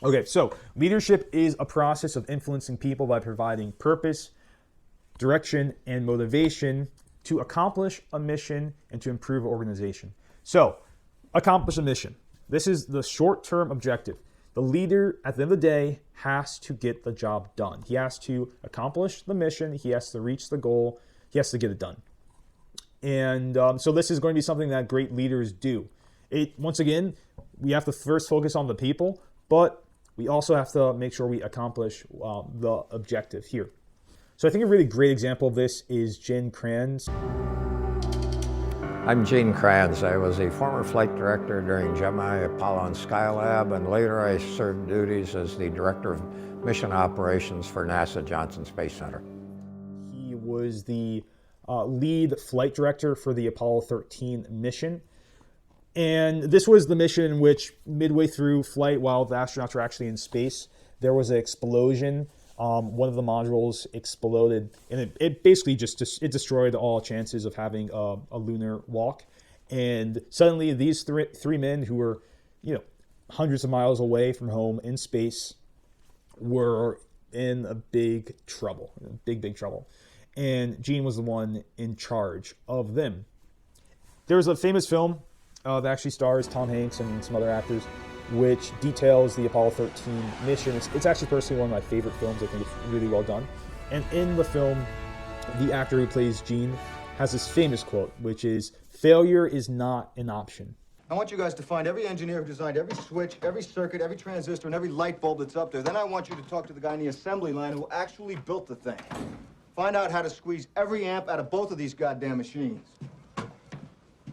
Okay, so leadership is a process of influencing people by providing purpose, direction, and motivation to accomplish a mission and to improve organization. So, accomplish a mission. This is the short-term objective. The leader, at the end of the day, has to get the job done. He has to accomplish the mission. He has to reach the goal. He has to get it done. And so this is going to be something that great leaders do. Once again, we have to first focus on the people, but we also have to make sure we accomplish the objective here. So I think a really great example of this is Gene Kranz. I'm Gene Kranz. I was a former flight director during Gemini, Apollo, and Skylab, and later I served duties as the Director of Mission Operations for NASA Johnson Space Center. He was the lead flight director for the Apollo 13 mission. And this was the mission in which midway through flight, while the astronauts were actually in space, there was an explosion. One of the modules exploded, and it basically it destroyed all chances of having a lunar walk. And suddenly, these three men who were, hundreds of miles away from home in space, were in a big trouble, big trouble. And Gene was the one in charge of them. There's a famous film that actually stars Tom Hanks and some other actors, which details the Apollo 13 mission. It's actually personally one of my favorite films. I think it's really well done. And in the film, the actor who plays Gene has this famous quote, which is, "Failure is not an option." I want you guys to find every engineer who designed every switch, every circuit, every transistor, and every light bulb that's up there. Then I want you to talk to the guy in the assembly line who actually built the thing. Find out how to squeeze every amp out of both of these goddamn machines.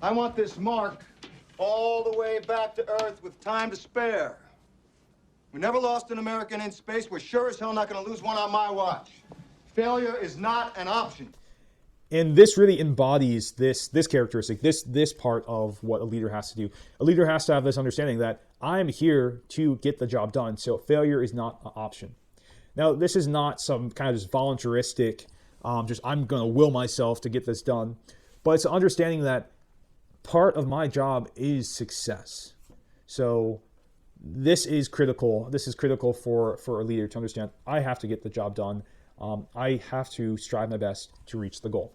I want this mark all the way back to Earth with time to spare. We never lost an American in space. We're sure as hell not going to lose one on my watch. Failure is not an option. And this really embodies this characteristic, this part of what a leader has to do. A leader has to have this understanding that I'm here to get the job done, so failure is not an option. Now, this is not some kind of just voluntaristic, just I'm going to will myself to get this done, but it's an understanding that part of my job is success. So this is critical. This is critical for a leader to understand. I have to get the job done. I have to strive my best to reach the goal.